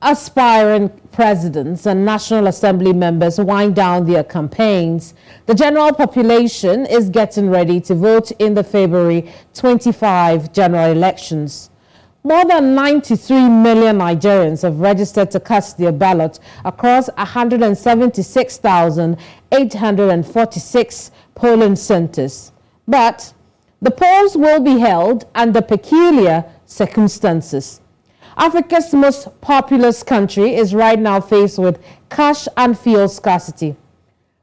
aspiring presidents and National Assembly members wind down their campaigns, the general population is getting ready to vote in the February 25 general elections. More than 93 million Nigerians have registered to cast their ballot across 176,846 polling centers. But the polls will be held under peculiar circumstances. Africa's most populous country is right now faced with cash and fuel scarcity.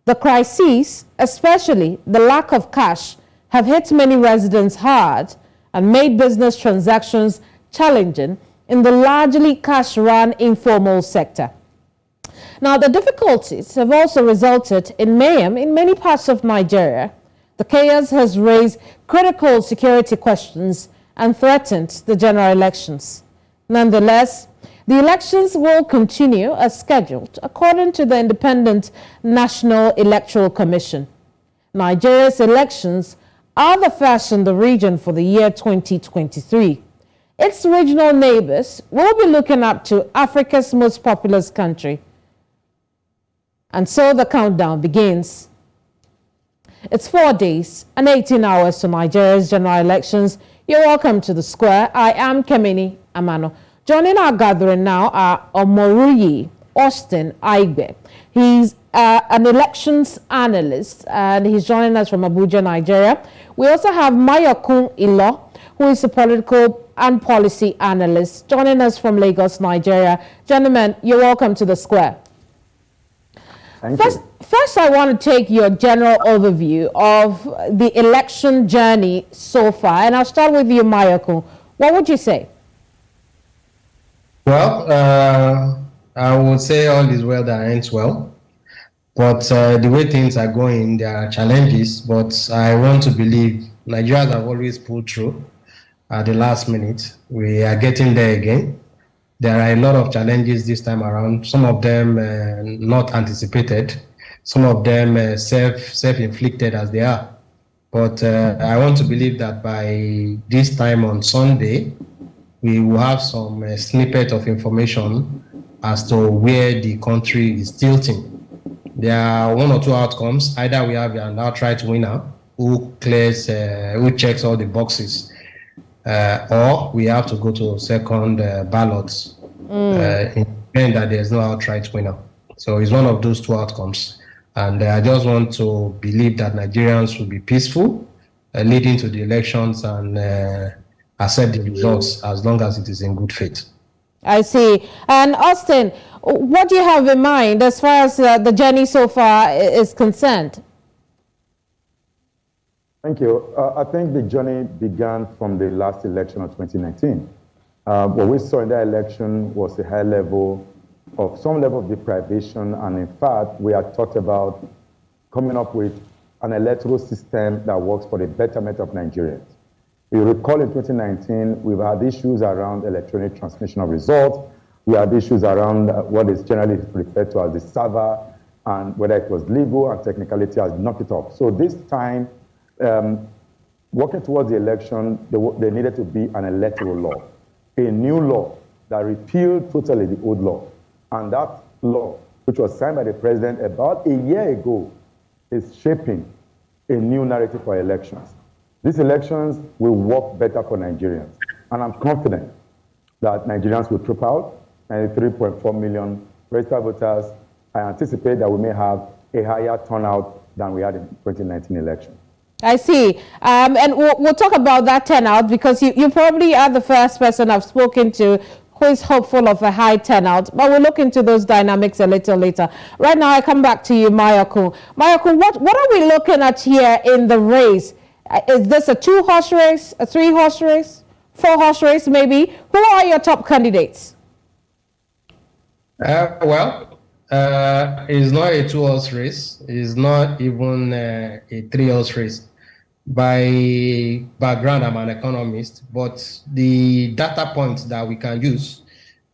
The crises, especially the lack of cash, have hit many residents hard and made business transactions challenging in the largely cash-run informal sector. Now, the difficulties have also resulted in mayhem in many parts of Nigeria. The chaos has raised critical security questions and threatened the general elections. Nonetheless, the elections will continue as scheduled, according to the Independent National Electoral Commission. Nigeria's elections are the first in the region for the year 2023. Its regional neighbors will be looking up to Africa's most populous country. And so the countdown begins. It's 4 days and 18 hours to Nigeria's general elections. You're welcome to the square. I am Keminni Amanor. Joining our gathering now are Omoruyi, Aigbe. He's an elections analyst and he's joining us from Abuja, Nigeria. We also have Mayokun, who is a political and policy analyst, joining us from Lagos, Nigeria. Gentlemen, you're welcome to the square. First, I want to take your general overview of the election journey so far, and I'll start with you, Mayokun. What would you say? Well, I would say all is well that ends well. But the way things are going, there are challenges, but I want to believe Nigerians have always pulled through at the last minute. We are getting there again. There are a lot of challenges this time around, some of them not anticipated, some of them self-inflicted as they are. But I want to believe that by this time on Sunday, we will have some snippet of information as to where the country is tilting. There are one or two outcomes. Either we have an outright winner who checks all the boxes, or we have to go to second ballots in that there's no outright winner. So it's one of those two outcomes. And I just want to believe that Nigerians will be peaceful leading to the elections and accept the results as long as it is in good faith. I see. And Austin, what do you have in mind as far as the journey so far is concerned? Thank you. I think the journey began from the last election of 2019. What we saw in that election was a high level of some level of deprivation, and in fact, we had talked about coming up with an electoral system that works for the betterment of Nigerians. You recall in 2019, we've had issues around electronic transmission of results. We had issues around what is generally referred to as the server, and whether it was legal and technicality has knocked it off. So this time, working towards the election, there needed to be an electoral law, a new law that repealed totally the old law. And that law, which was signed by the president about a year ago, is shaping a new narrative for elections. These elections will work better for Nigerians. And I'm confident that Nigerians will troop out, 93.4 million registered voters. I anticipate that we may have a higher turnout than we had in 2019 election. I see. And we'll talk about that turnout because you probably are the first person I've spoken to who is hopeful of a high turnout, but we'll look into those dynamics a little later. Right now, I come back to you, Mayokun. Mayokun, what are we looking at here in the race? Is this a 2-horse race, a 3-horse race, 4-horse race maybe? Who are your top candidates? It's not a 2-horse race. It's not even a 3-horse race. By background, I'm an economist, but the data points that we can use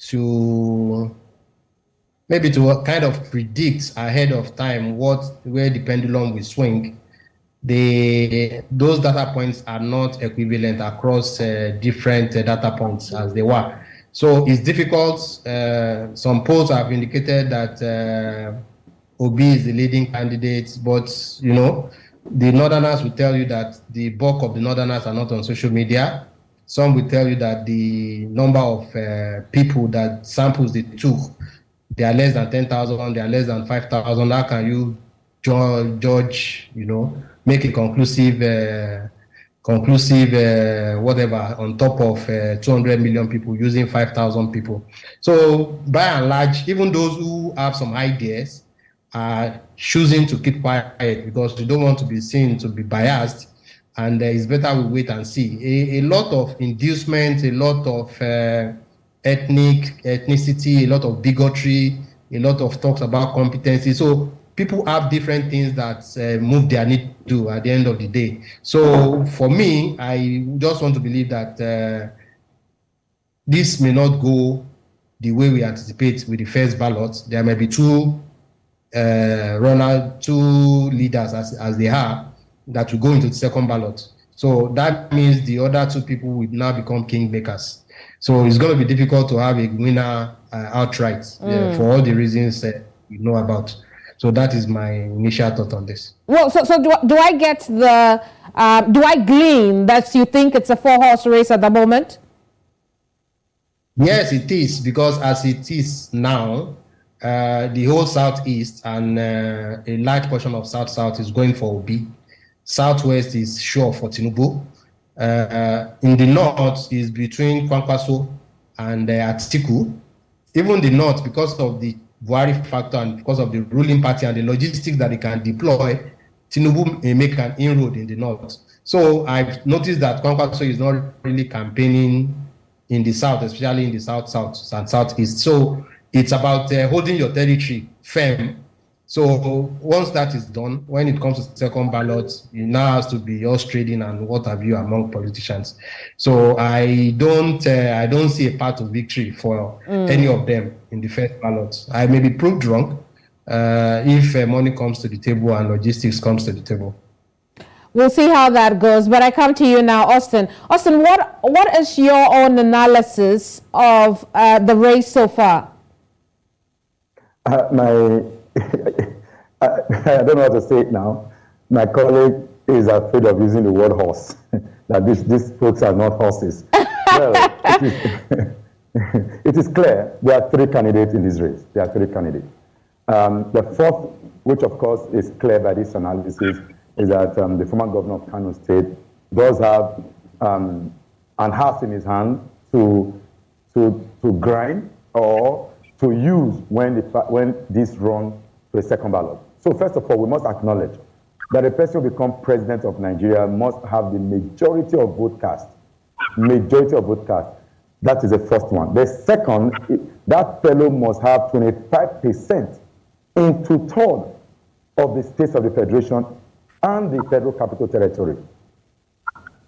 to maybe to kind of predict ahead of time where the pendulum will swing, those data points are not equivalent across different data points as they were. So it's difficult. Some polls have indicated that Obi is the leading candidate, but the Northerners will tell you that the bulk of the Northerners are not on social media. Some will tell you that the number of people that samples they took, they are less than 10,000, they are less than 5,000. How can you judge, make a conclusive whatever on top of 200 million people using 5,000 people? So by and large, even those who have some ideas are choosing to keep quiet because they don't want to be seen to be biased, and it's better we wait and see. A lot of inducement, a lot of ethnicity, a lot of bigotry, a lot of talks about competency. So people have different things that move their needle at the end of the day. So for me, I just want to believe that this may not go the way we anticipate with the first ballot. There may be two leaders as they are that will go into the second ballot. So that means the other two people will now become kingmakers. So it's going to be difficult to have a winner outright for all the reasons you know about. So that is my initial thought on this. Well, so do I get do I glean that you think it's a 4-horse race at the moment? Yes, it is, because as it is now, the whole Southeast and a large portion of South is going for Obi. Southwest is sure for Tinubu. In the North is between Kwankwaso and Atiku. Even the North, because of the Buhari factor and because of the ruling party and the logistics that they can deploy, Tinubu may make an inroad in the North. So I've noticed that Kwankwaso is not really campaigning in the South, especially in the South and Southeast. So it's about holding your territory firm. So once that is done, when it comes to second ballot, it now has to be horse trading and what have you among politicians. So I don't see a path of victory for any of them in the first ballot. I may be proved wrong if money comes to the table and logistics comes to the table. We'll see how that goes. But I come to you now, Austin. Austin, what is your own analysis of the race so far? I don't know how to say it now. My colleague is afraid of using the word horse, that these folks are not horses. Well, it is clear there are three candidates in this race. There are three candidates. The fourth, which of course is clear by this analysis, is that the former governor of Kano State does have an axe in his hand to grind or to use when this run to a second ballot. So first of all, we must acknowledge that the person who becomes president of Nigeria must have the majority of vote cast. Majority of vote cast. That is the first one. The second, that fellow must have 25% in 2/3 of the states of the federation and the federal capital territory.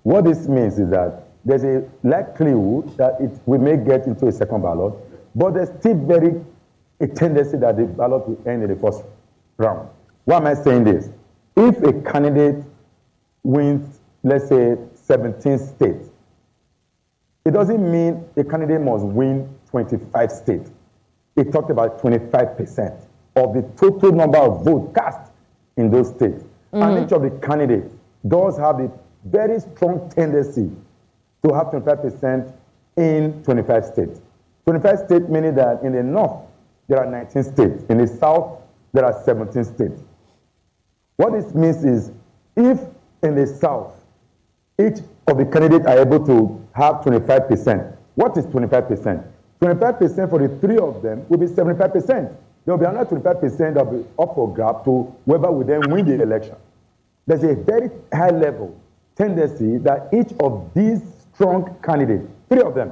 What this means is that there's a likelihood that we may get into a second ballot, but there's still a tendency that the ballot will end in the first round. Why am I saying this? If a candidate wins, let's say, 17 states, it doesn't mean a candidate must win 25 states. It talked about 25% of the total number of votes cast in those states. And each of the candidates does have a very strong tendency to have 25% in 25 states. 25 states meaning that in the north, there are 19 states. In the south, there are 17 states. What this means is, if in the south, each of the candidates are able to have 25%, what is 25%? 25% for the three of them will be 75%. There will be another 25% that will be up for grab to whoever will then win the election. There's a very high level tendency that each of these strong candidates, three of them,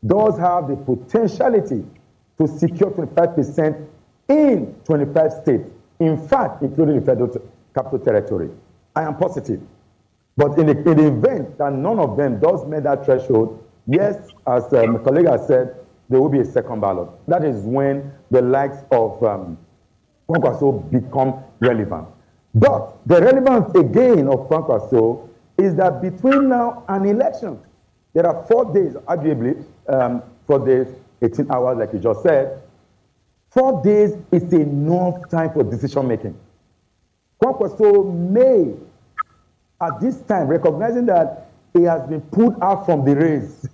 does have the potentiality to secure 25% in 25 states, in fact, including the federal capital territory. I am positive. But in the event that none of them does meet that threshold, yes, as my colleague has said, there will be a second ballot. That is when the likes of Kwankwaso become relevant. But the relevance again of Kwankwaso is that between now and election, there are 4 days, arguably, 4 days, 18 hours, like you just said. 4 days is enough time for decision making. Kwankwaso may, at this time, recognizing that he has been pulled out from the race.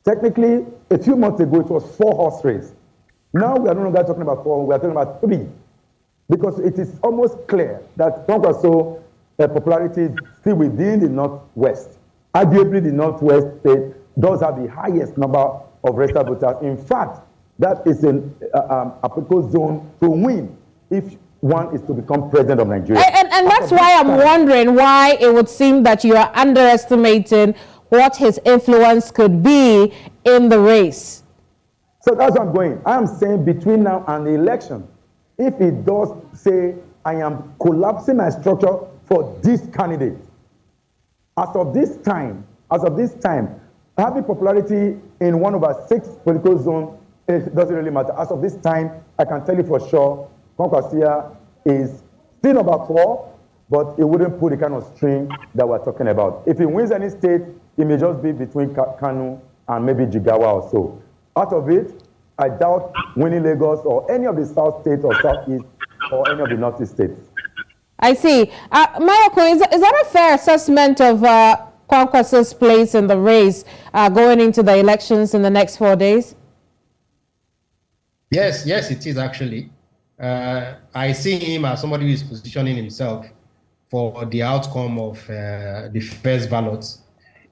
Technically, a few months ago, it was 4-horse race. Now we are no longer talking about 4, we are talking about 3. Because it is almost clear that Kwankwaso's popularity is still within the Northwest. Arguably, the Northwest state does have the highest number of registered voters. In fact, that is an applicable zone to win if one is to become president of Nigeria. And that's why I'm wondering why it would seem that you are underestimating what his influence could be in the race. So that's where I'm going. I am saying between now and the election, if he does say, I am collapsing my structure for this candidate, as of this time, having popularity in 1/6 political zone, it doesn't really matter. As of this time, I can tell you for sure, Kwankwaso is still number 4, but it wouldn't pull the kind of string that we're talking about. If he wins any state, it may just be between Kanu and maybe Jigawa or so. Out of it, I doubt winning Lagos or any of the South states or Southeast or any of the Northeast states. I see. Mayokun, is that a fair assessment of Kwankwaso's place in the race going into the elections in the next 4 days? Yes, it is actually. I see him as somebody who is positioning himself for the outcome of the first ballot.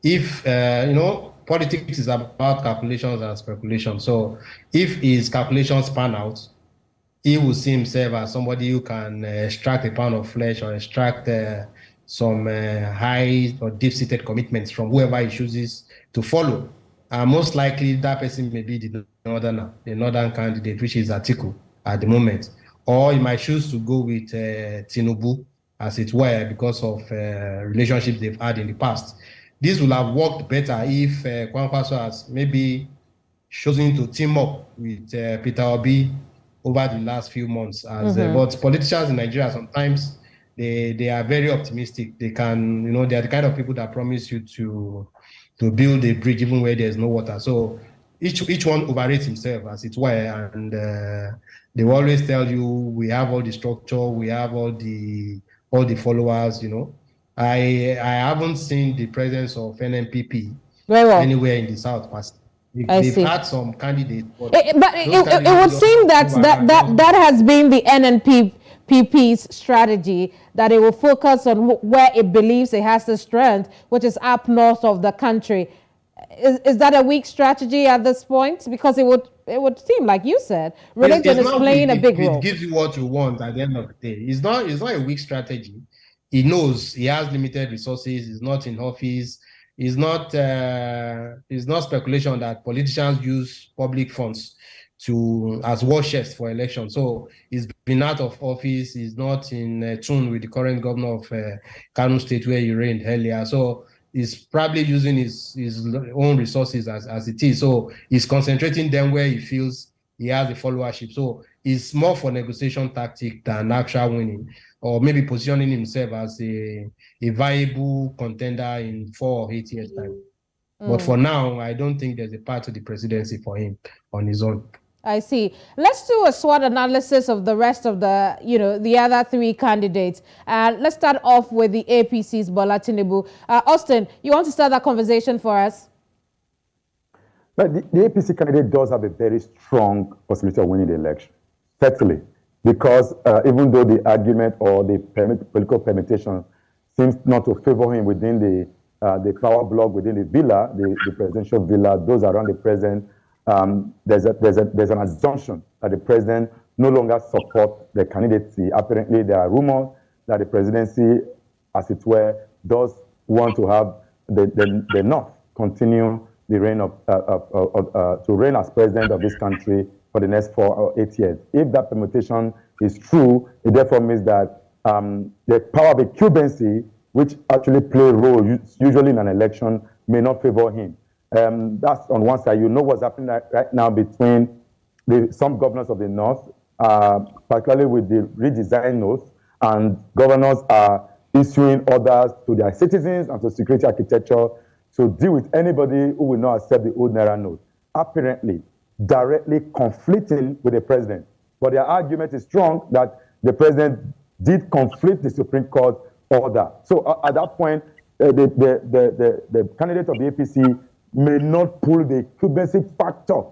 If, politics is about calculations and speculation. So if his calculations pan out, he will see himself as somebody who can extract a pound of flesh or extract some high or deep-seated commitments from whoever he chooses to follow. Most likely, that person may be the northern candidate, which is Atiku at the moment. Or he might choose to go with Tinubu, as it were, because of relationships they've had in the past. This will have worked better if Kwankwaso has maybe chosen to team up with Peter Obi over the last few months. But politicians in Nigeria, sometimes they are very optimistic. They can, they are the kind of people that promise you to build a bridge even where there's no water. So each one overrates himself, as it were, and they will always tell you, we have all the structure, we have all the followers, I haven't seen the presence of NNPP anywhere in the South. They've had some candidates. But it would seem that has been the NNPP's strategy, that it will focus on where it believes it has the strength, which is up north of the country. Is that a weak strategy at this point? Because it would seem, like you said, religion is playing a big role. It gives you what you want at the end of the day. It's not a weak strategy. He knows he has limited resources. He's not in office. It's not speculation that politicians use public funds as war chests for elections. So he's been out of office. He's not in tune with the current governor of Kano State, where he reigned earlier. So he's probably using his own resources as it is. So he's concentrating them where he feels he has the followership. So it's more for negotiation tactic than actual winning, or maybe positioning himself as a viable contender in 4 or 8 years' time. But for now, I don't think there's a path to the presidency for him on his own. I see. Let's do a SWOT analysis of the rest of the other 3 candidates. Let's start off with the APC's Bola Tinubu. Austin, you want to start that conversation for us? But the APC candidate does have a very strong possibility of winning the election, certainly, because even though the argument or the political permutation seems not to favor him within the power block, within the villa, the presidential villa, those around the president, there's an assumption that the president no longer supports the candidacy. Apparently, there are rumors that the presidency, as it were, does want to have the North continue the reign to reign as president of this country for the next 4 or 8 years. If that permutation is true, it therefore means that the power of incumbency, which actually play a role usually in an election, may not favor him. That's on one side. You know what's happening right now between some governors of the North, particularly with the redesigned North, and governors are issuing orders to their citizens and to security architecture to deal with anybody who will not accept the old Naira note. apparently directly conflicting with the president. But their argument is strong that the president did conflict the Supreme Court order. So at that point, the candidate of the APC may not pull the incumbency factor,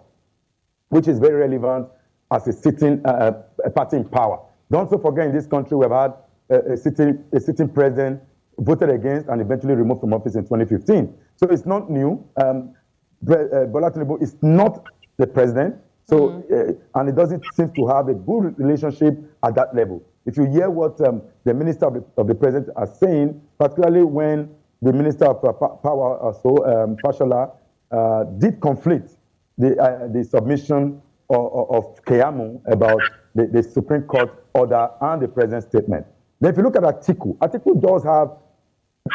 which is very relevant as a sitting party in power. Don't so forget, in this country, we've had a sitting president voted against and eventually removed from office in 2015. So it's not new. Bola Tinubu is not the president, so and it doesn't seem to have a good relationship at that level. If you hear what the minister of the president are saying, particularly when the minister of power, Fashola, did conflict the submission of Keyamu about the Supreme Court order and the president's statement. Then if you look at Atiku does have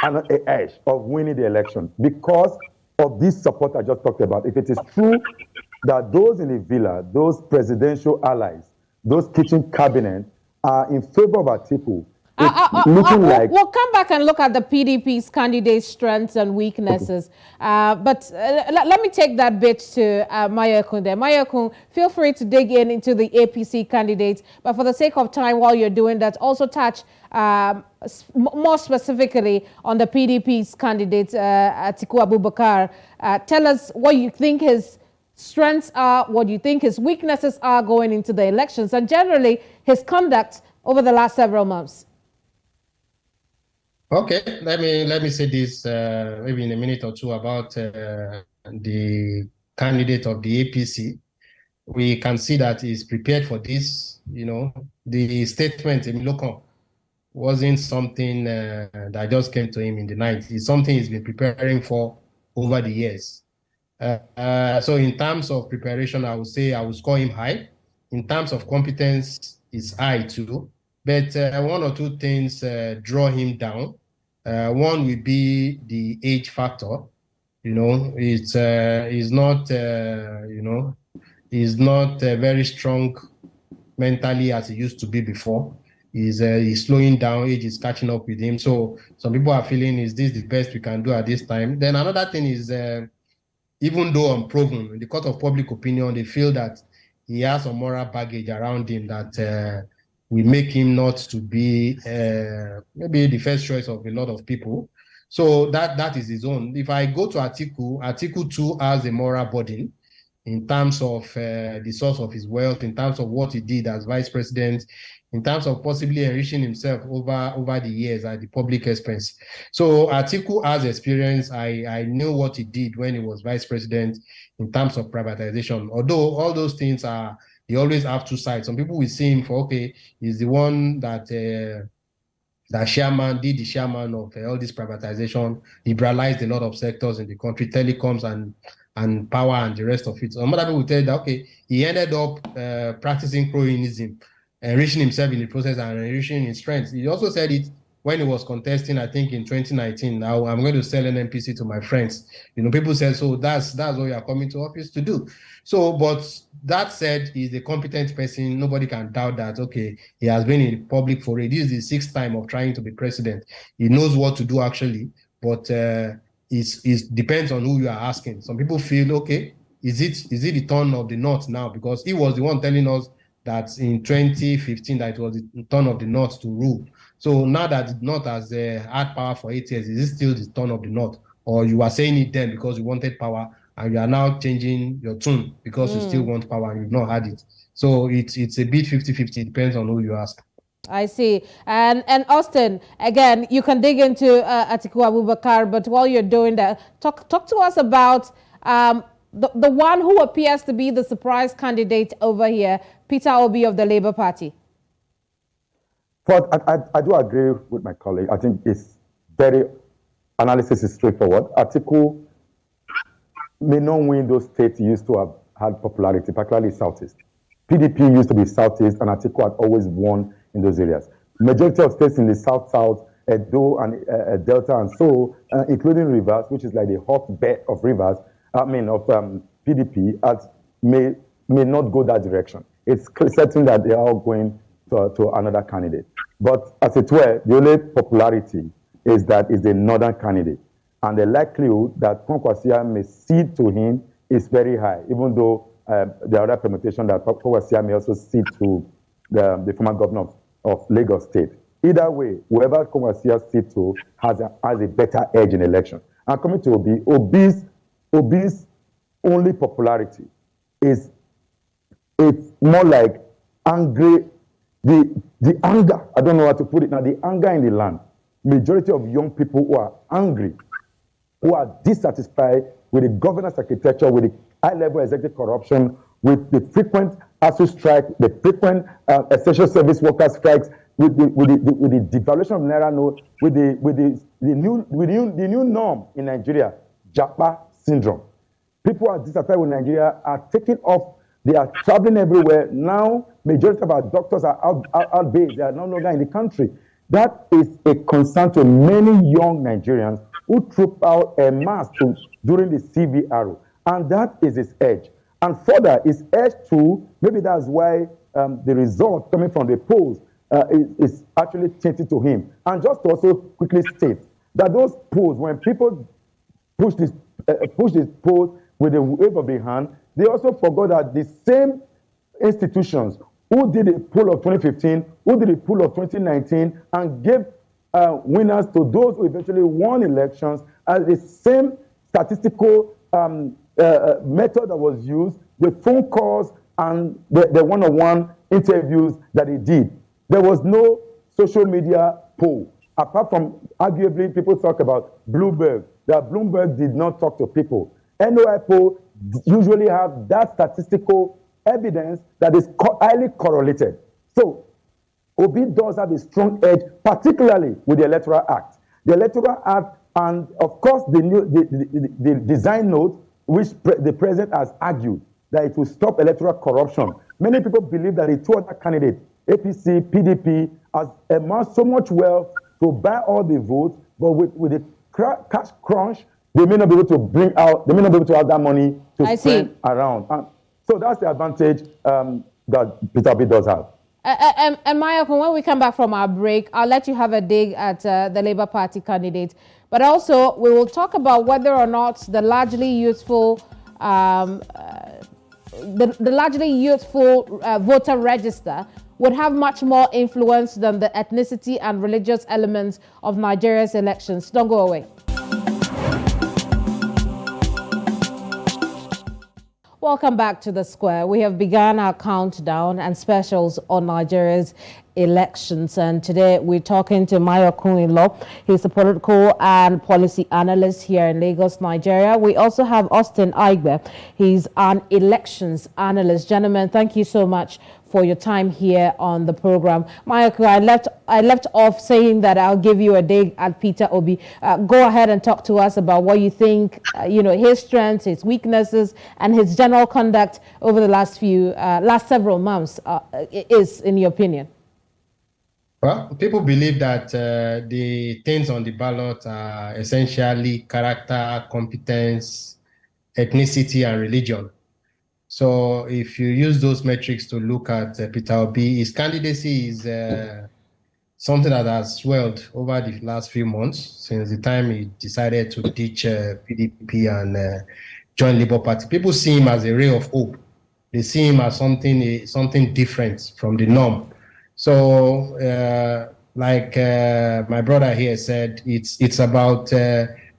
an edge of winning the election because of this support I just talked about. If it is true that those in the villa, those presidential allies, those kitchen cabinets are in favor of Atiku, we'll come back and look at the PDP's candidates' strengths and weaknesses. But let me take that bit to Mayokun there. Mayokun, feel free to dig into the APC candidates. But for the sake of time, while you're doing that, also touch more specifically on the PDP's candidates, Atiku Abubakar. Tell us what you think his strengths are, what you think his weaknesses are going into the elections, and generally his conduct over the last several months. Okay, let me say this maybe in a minute or two about the candidate of the APC. We can see that he's prepared for this. You know, the statement in Mayokun wasn't something that just came to him in the night. It's something he's been preparing for over the years. So in terms of preparation, I would say I would score him high. In terms of competence, it's high too. But one or two things draw him down. One will be the age factor. You know, he's not very strong mentally as he used to be before. He's slowing down. Age is catching up with him. So some people are feeling, is this the best we can do at this time? Then another thing is, even though unproven, in the court of public opinion, they feel that he has some moral baggage around him that will make him not to be maybe the first choice of a lot of people. So that is his own. If I go to Atiku too has a moral burden in terms of the source of his wealth, in terms of what he did as vice president, in terms of possibly enriching himself over the years at the public expense. So Atiku has experience. I know what he did when he was vice president in terms of privatization. Although all those things they always have two sides. Some people will see him for, okay, he's the one that the chairman of all this privatization, liberalized a lot of sectors in the country, telecoms and power and the rest of it. Some other people will tell you that, okay, he ended up practicing cronyism, enriching himself in the process and enriching his strengths. He also said it when he was contesting, I think in 2019, now I'm going to sell an NPC to my friends. You know, people said, so that's what you are coming to office to do. So, but that said, he's a competent person. Nobody can doubt that, okay, he has been in public for it. This is the sixth time of trying to be president. He knows what to do actually, but it depends on who you are asking. Some people feel, okay, is it the turn of the North now? Because he was the one telling us that in 2015 that it was the turn of the North to rule. So now that the North has had power for 8 years, is it still the turn of the North? Or you are saying it then because you wanted power and you are now changing your tune because you still want power and you've not had it. So it's a bit 50-50. It depends on who you ask. I see. And Austin, again, you can dig into Atiku Abubakar, but while you're doing that, talk to us about the one who appears to be the surprise candidate over here, Peter Obi of the Labour Party. But I do agree with my colleague. I think analysis is straightforward. Atiku may not win those states he used to have had popularity, particularly Southeast. PDP used to be Southeast, and Atiku had always won in those areas. Majority of states in the South, Edo and Delta and so, including Rivers, which is like the hotbed of Rivers, PDP, may not go that direction. It's certain that they are all going to another candidate. But as it were, the only popularity is that is the northern candidate. And the likelihood that Kwankwasia may cede to him is very high, even though the other permutation that Kwasia may also cede to the former governor of Lagos State. Either way, whoever Kwasia cede to has a better edge in election. And coming to Obi's only popularity is it's more like angry, the anger, I don't know how to put it now, the anger in the land. Majority of young people who are angry, who are dissatisfied with the governance architecture, with the high-level executive corruption, with the frequent ASU strike, the frequent essential service worker strikes, with the devaluation of Naira note, with the new norm in Nigeria, Japa syndrome. People are dissatisfied with Nigeria, are taking off, they are traveling everywhere. Now, majority of our doctors are out based, they are no longer in the country. That is a concern to many young Nigerians who troop out en masse during the CVRO. And that is his edge. And further, his edge too, maybe that's why the result coming from the polls is actually tainted to him. And just to also quickly state that those polls, when people push this polls with a wave of the hand, they also forgot that the same institutions who did a poll of 2015, who did a poll of 2019, and gave winners to those who eventually won elections, as the same statistical method that was used, the phone calls and the one-on-one interviews that he did. There was no social media poll. Apart from, arguably, people talk about Bloomberg, that Bloomberg did not talk to people. NOI poll usually have that statistical evidence that is highly correlated. So, Obi does have a strong edge, particularly with the Electoral Act. The Electoral Act, and of course, the design note, which the president has argued that it will stop electoral corruption. Many people believe that the two other candidates, APC, PDP, has amassed so much wealth to buy all the votes, but with the cash crunch, they may not be able to have that money to spend around. So that's the advantage that Peter Obi does have. And Mayokun, when we come back from our break, I'll let you have a dig at the Labour Party candidate. But also, we will talk about whether or not the largely youthful voter register would have much more influence than the ethnicity and religious elements of Nigeria's elections. Don't go away. Welcome back to The Square. We have begun our countdown and specials on Nigeria's elections, and today we're talking to Mayokun. He's a political and policy analyst here in Lagos, Nigeria. We also have Austin Aigbe. He's an elections analyst. Gentlemen, thank you so much for your time here on the program. Mayokun, I left off saying that I'll give you a dig at Peter Obi. Go ahead and talk to us about what you think, his strengths, his weaknesses, and his general conduct over the last several months is, in your opinion. Well, people believe that the things on the ballot are essentially character, competence, ethnicity, and religion. So if you use those metrics to look at Peter Obi, his candidacy is something that has swelled over the last few months since the time he decided to ditch PDP and join Labour Party. People see him as a ray of hope. They see him as something different from the norm. So, like my brother here said, it's about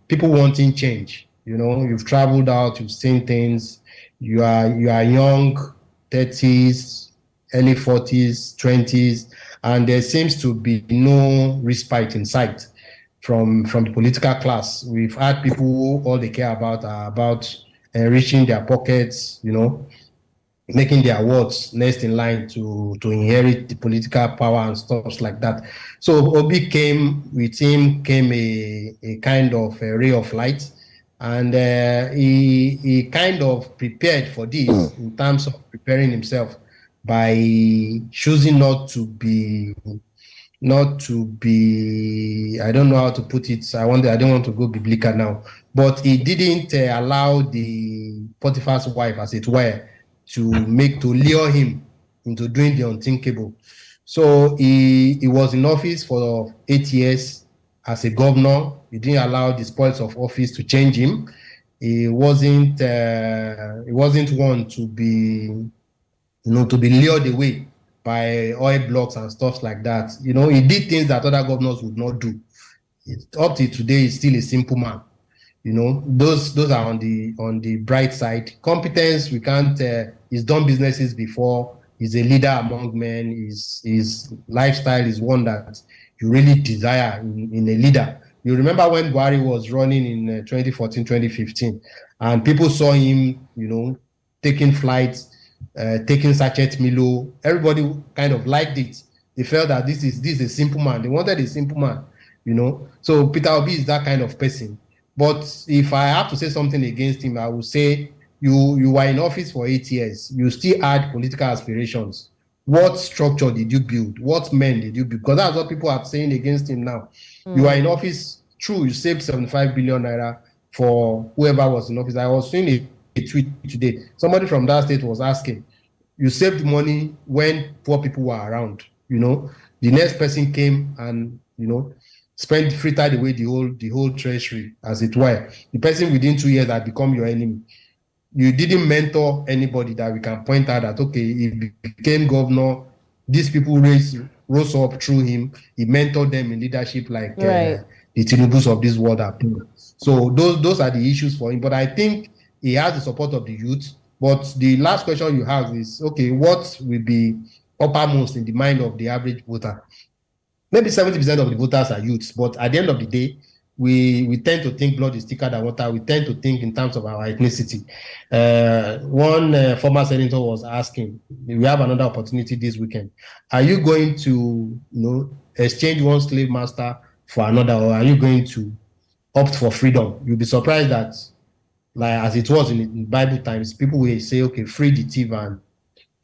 people wanting change. You've traveled out, you've seen things. You are young, 30s, early 40s, 20s, and there seems to be no respite in sight from the political class. We've had people who all they care about are about enriching their pockets, making their wards next in line to inherit the political power and stuff like that. So Obi came a kind of a ray of light, and he kind of prepared for this in terms of preparing himself by choosing not to be, I don't know how to put it. I don't want to go biblical now, but he didn't allow the Potiphar's wife, as it were, to lure him into doing the unthinkable. So he was in office for 8 years as a governor. He didn't allow the spoils of office to change him. he wasn't one to be, to be lured away by oil blocks and stuff like that. He did things that other governors would not do. Up to today, he's still a simple man. Those are on the bright side. Competence, we can't. He's done businesses before. He's a leader among men. His lifestyle is one that you really desire in a leader. You remember when Buhari was running in 2014, 2015, and people saw him, taking flights, taking sachet Milo. Everybody kind of liked it. They felt that this is a simple man. They wanted a simple man, So Peter Obi is that kind of person. But if I have to say something against him, I would say you were in office for 8 years. You still had political aspirations. What structure did you build? What men did you build? Because that's what people are saying against him now. You are in office, true, you saved 75 billion naira for whoever was in office. I was seeing a tweet today. Somebody from that state was asking, you saved money when poor people were around. The next person came and, frittered away the whole treasury, as it were. The person within 2 years had become your enemy. You didn't mentor anybody that we can point out that, okay, he became governor, these people rose up through him, he mentored them in leadership like the Tinubus of this world are doing. So those are the issues for him. But I think he has the support of the youth. But the last question you have is, okay, what will be uppermost in the mind of the average voter? Maybe 70% of the voters are youths, but at the end of the day, we tend to think blood is thicker than water. We tend to think in terms of our ethnicity. One former senator was asking, we have another opportunity this weekend. Are you going to, exchange one slave master for another, or are you going to opt for freedom? You'll be surprised that, like as it was in Bible times, people will say, okay, free the thief and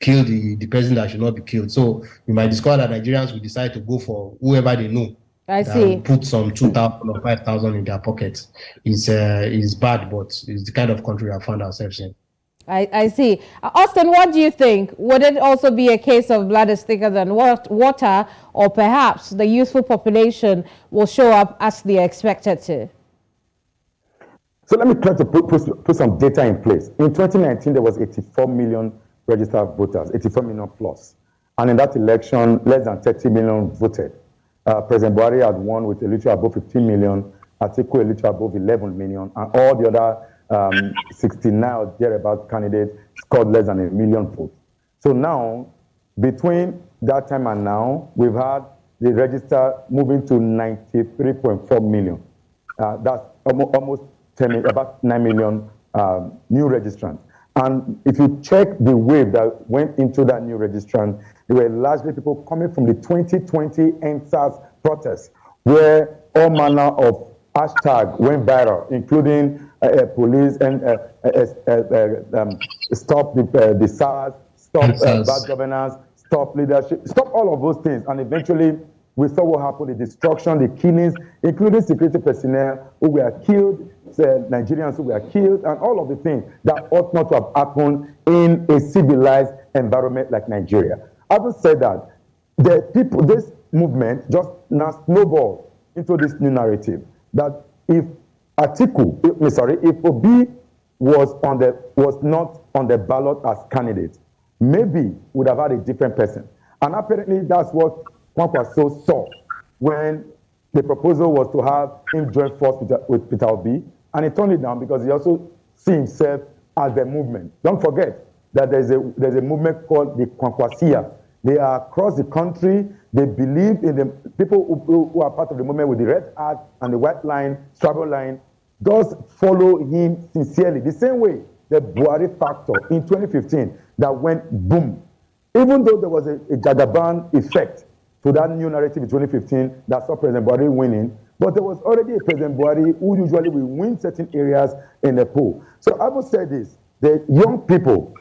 kill the person that should not be killed. So you might discover that Nigerians will decide to go for whoever they know. I see. Put some 2,000 or 5,000 in their pockets. It's bad, but it's the kind of country we found ourselves in. I see. Austin, what do you think? Would it also be a case of blood is thicker than water, or perhaps the youthful population will show up as they are expected to? So let me try to put some data in place. In 2019, there was 84 million registered voters, 84 million plus. And in that election, less than 30 million voted. President Buhari had won with a little above 15 million, Atiku a little above 11 million, and all the other 69 or thereabout candidates scored less than 1 million votes. So now, between that time and now, we've had the register moving to 93.4 million. That's almost about 9 million new registrants. And if you check the wave that went into that new registrant, there were largely people coming from the 2020 EndSARS protests, where all manner of hashtags went viral, including police and stop the SARS, stop bad governance, stop leadership, stop all of those things. And eventually, we saw what happened, the destruction, the killings, including security personnel who were killed, Nigerians who were killed, and all of the things that ought not to have happened in a civilized environment like Nigeria. Having said that, this movement just now snowballed into this new narrative that if Obi was not on the ballot as candidate, maybe would have had a different person. And apparently that's what Kwankwaso saw when the proposal was to have him join force with Peter Obi, and he turned it down because he also sees himself as the movement. Don't forget that there's a movement called the Kwankwasia. They are across the country. They believe in the people who are part of the movement with the red hat and the white line, struggle line, does follow him sincerely. The same way the Buhari factor in 2015 that went boom. Even though there was a Jagaban effect to that new narrative in 2015 that saw President Buhari winning, but there was already a President Buhari who usually will win certain areas in the poll. So I would say this, the young people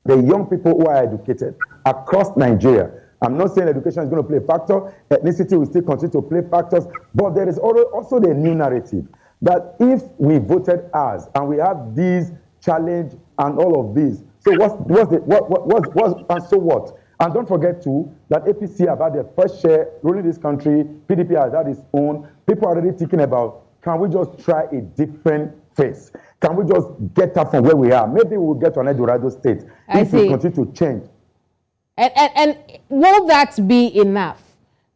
who are educated across Nigeria, I'm not saying education is going to play a factor, ethnicity will still continue to play factors, but there is also the new narrative that if we voted as and we have these challenge and all of these, so what? And don't forget too that APC have had their first share ruling this country, PDP has had its own. People are already thinking about, can we just try a different face? Can we just get up from where we are? Maybe we'll get to an Eldorado state if we continue to change. And will that be enough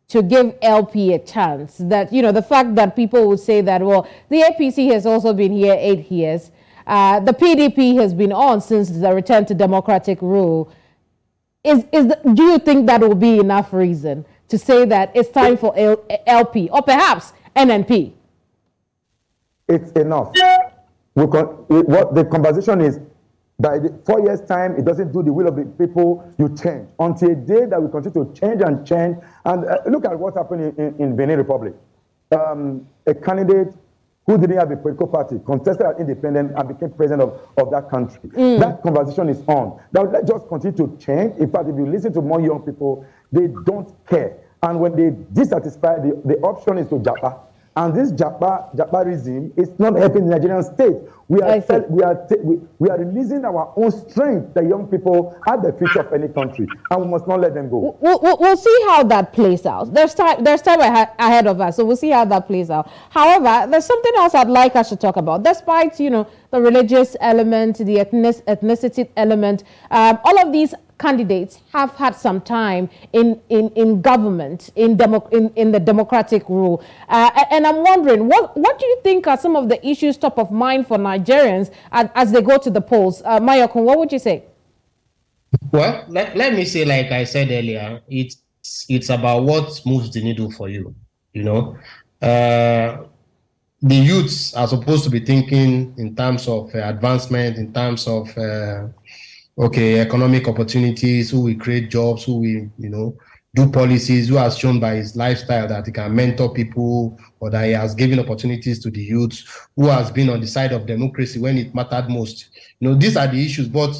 to give LP a chance? That, the fact that people will say that, well, the APC has also been here 8 years. The PDP has been on since the return to democratic rule. Do you think that will be enough reason to say that it's time for LP or perhaps NNP? It's enough. What the conversation is, by 4 years' time, it doesn't do the will of the people, you change. Until a day that we continue to change and change. And look at what happened in Benin Republic. A candidate who didn't have a political party contested as independent and became president of that country. That conversation is on. Now, let's just continue to change. In fact, if you listen to more young people, they don't care. And when they dissatisfied, the option is to japa. And this japarism is not helping the Nigerian state. We are releasing our own strength. The young people are the future of any country, and we must not let them go. We'll see how that plays out. There's time ahead of us, so we'll see how that plays out. However, there's something else I'd like us to talk about. Despite the religious element, the ethnicity element, all of these candidates have had some time in government, in the democratic rule. And I'm wondering, what do you think are some of the issues top of mind for Nigerians as they go to the polls? Mayokun, what would you say? Well, let me say, like I said earlier, it's about what moves the needle for you. The youths are supposed to be thinking in terms of advancement, in terms of economic opportunities, who will create jobs, who will, do policies, who has shown by his lifestyle that he can mentor people, or that he has given opportunities to the youth, who has been on the side of democracy when it mattered most. These are the issues. But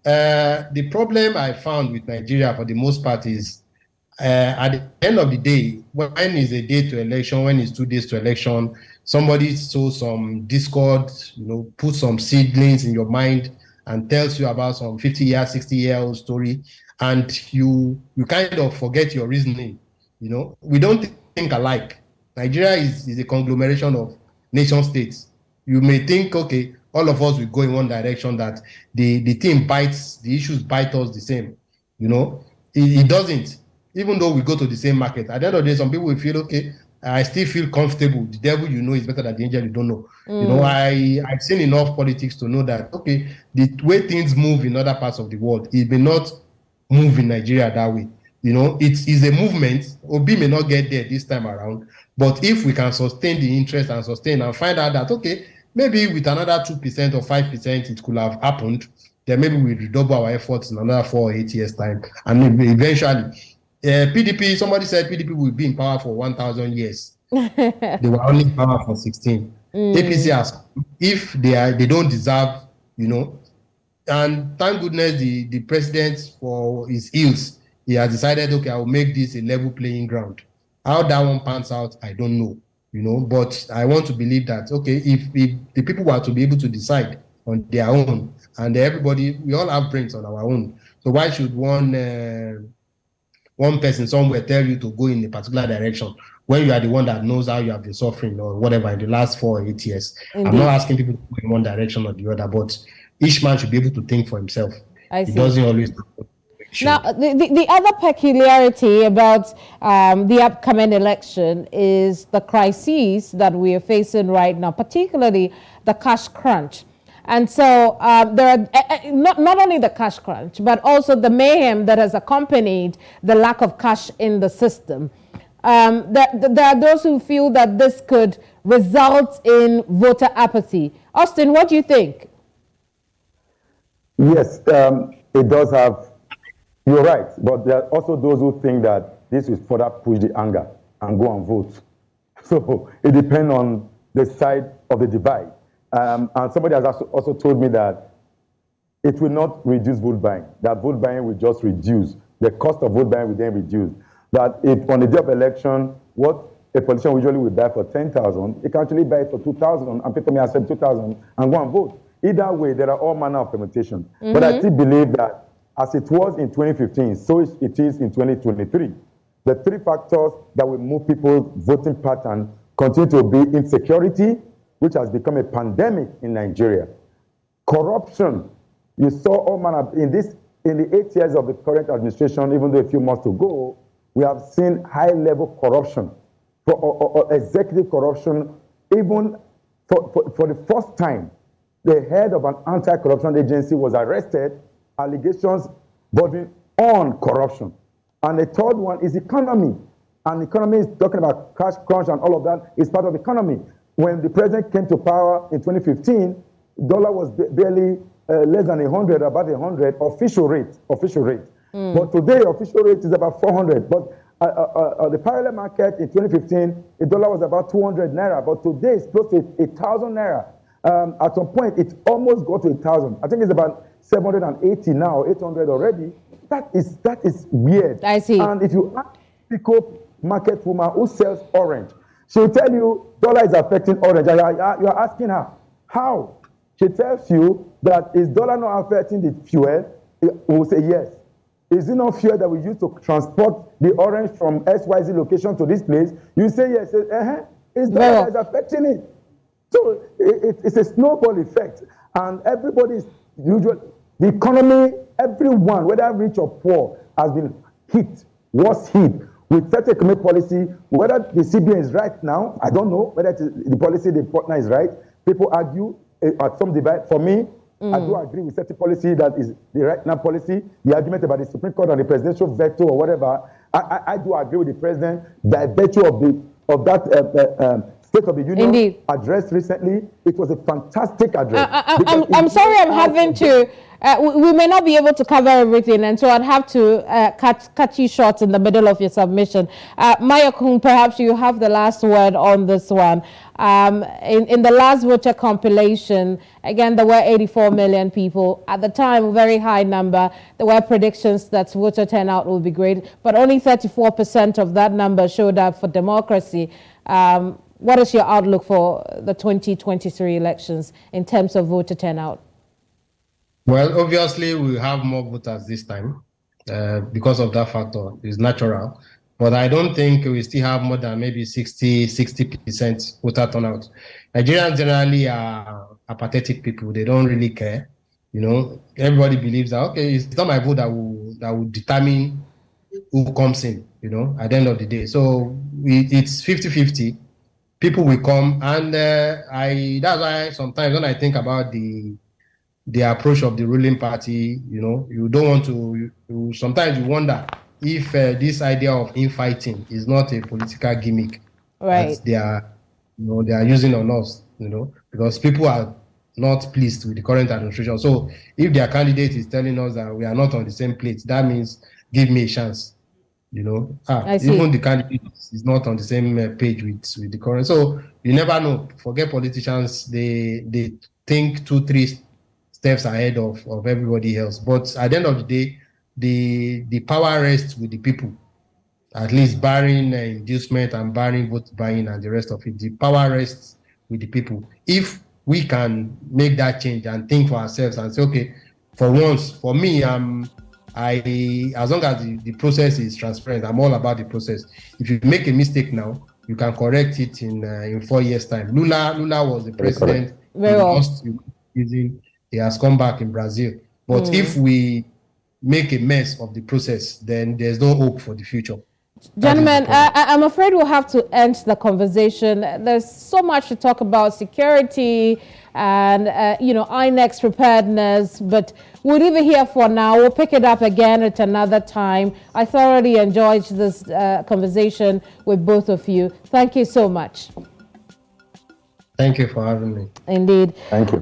the problem I found with Nigeria for the most part is at the end of the day, when is a day to election, when is 2 days to election, somebody sows some discord, put some seedlings in your mind and tells you about some 50-year, 60-year-old story, and you kind of forget your reasoning. We don't think alike. Nigeria is a conglomeration of nation states. You may think, okay, all of us will go in one direction, that the thing bites, the issues bite us the same. It doesn't. Even though we go to the same market, at the end of the day, some people will feel, okay, I still feel comfortable. The devil is better than the angel you don't know. I've seen enough politics to know that, okay, the way things move in other parts of the world, it may not move in Nigeria that way. It is a movement. Obi may not get there this time around, but if we can sustain the interest and find out that, okay, maybe with another 2% or 5% it could have happened, then maybe we redouble our efforts in another 4 or 8 years' time, and eventually PDP, somebody said PDP will be in power for 1,000 years. They were only in power for 16. APC has, if they don't deserve, and thank goodness the president, for his ills, he has decided, okay, I will make this a level playing ground. How that one pans out, I don't know, but I want to believe that, okay, if the people were to be able to decide on their own, and everybody, we all have brains on our own, so why should one person somewhere tell you to go in a particular direction when you are the one that knows how you have been suffering or whatever in the last 4 or 8 years? Indeed. I'm not asking people to go in one direction or the other, but each man should be able to think for himself. It doesn't always. Now, the other peculiarity about the upcoming election is the crises that we are facing right now, particularly the cash crunch. And so there are not only the cash crunch, but also the mayhem that has accompanied the lack of cash in the system. There are those who feel that this could result in voter apathy. Austin, what do you think? Yes, it does have, you're right, but there are also those who think that this will further push the anger and go and vote. So it depends on the side of the divide. And somebody has also told me that it will not reduce vote buying, that vote buying will just reduce. The cost of vote buying will then reduce. That if on the day of election, what a politician usually will buy for 10,000, it can actually buy it for 2,000, and people may accept 2,000 and go and vote. Either way, there are all manner of permutations. But I still believe that as it was in 2015, so it is in 2023. The 3 factors that will move people's voting pattern continue to be insecurity, which has become a pandemic in Nigeria. Corruption, you saw all manner in the 8 years of the current administration, even though a few months to go, we have seen high-level corruption, or executive corruption. Even for the first time, the head of an anti-corruption agency was arrested, allegations bordering on corruption. And the third one is economy. And economy is talking about cash crunch and all of that is part of economy. When the president came to power in 2015, dollar was barely less than 100, about 100 official rate. But today, official rate is about 400. But the parallel market in 2015, the dollar was about 200 naira. But today, it's close to 1,000 naira. At some point, it almost got to 1,000. I think it's about 780 now, 800 already. That is weird. I see. And if you ask Pico market woman who sells orange, she'll tell you dollar is affecting orange. You're asking her, how? She tells you that is dollar not affecting the fuel? We will say yes. Is it not fuel that we use to transport the orange from XYZ location to this place? You say yes. It's dollar that is affecting it. So it's a snowball effect. And everybody's usually, the economy, everyone, whether rich or poor, has been hit, was hit with such economic policy. Whether the CBN is right now, I don't know. Whether the policy the partner is right. People argue at some debate. For me, I do agree with such a policy that is the right now policy. The argument about the Supreme Court and the presidential veto or whatever, I do agree with the president by virtue of that State of the Union address recently. It was a fantastic address. I'm sorry I'm having to, we may not be able to cover everything, and so I'd have to cut you short in the middle of your submission. Mayokun, perhaps you have the last word on this one. In the last voter compilation, again, there were 84 million people. At the time, a very high number. There were predictions that voter turnout would be great, but only 34% of that number showed up for democracy. What is your outlook for the 2023 elections in terms of voter turnout? Well, obviously, we have more voters this time because of that factor. It's natural. But I don't think we still have more than maybe 60% voter turnout. Nigerians generally are apathetic people. They don't really care. You know, everybody believes that, okay, it's not my vote that will determine who comes in, you know, at the end of the day. So it's 50-50. People will come, and that's why sometimes when I think about the approach of the ruling party, you know, you don't want to. Sometimes you wonder if this idea of infighting is not a political gimmick that they are using on us, you know, because people are not pleased with the current administration. So if their candidate is telling us that we are not on the same plate, that means give me a chance. You know, even the candidate is not on the same page with the current. So you never know. Forget politicians; they think 2-3 steps ahead of everybody else. But at the end of the day, the power rests with the people. At least barring inducement and barring vote buying and the rest of it, the power rests with the people. If we can make that change and think for ourselves and say, okay, for once, for me, as long as the process is transparent, I'm all about the process. If you make a mistake now, you can correct it in 4 years' time. Lula was the president. He has come back in Brazil. But if we make a mess of the process, then there's no hope for the future. Gentlemen, I'm afraid we'll have to end the conversation. There's so much to talk about, security and, INEX preparedness, but we'll leave it here for now. We'll pick it up again at another time. I thoroughly enjoyed this conversation with both of you. Thank you so much. Thank you for having me. Indeed. Thank you.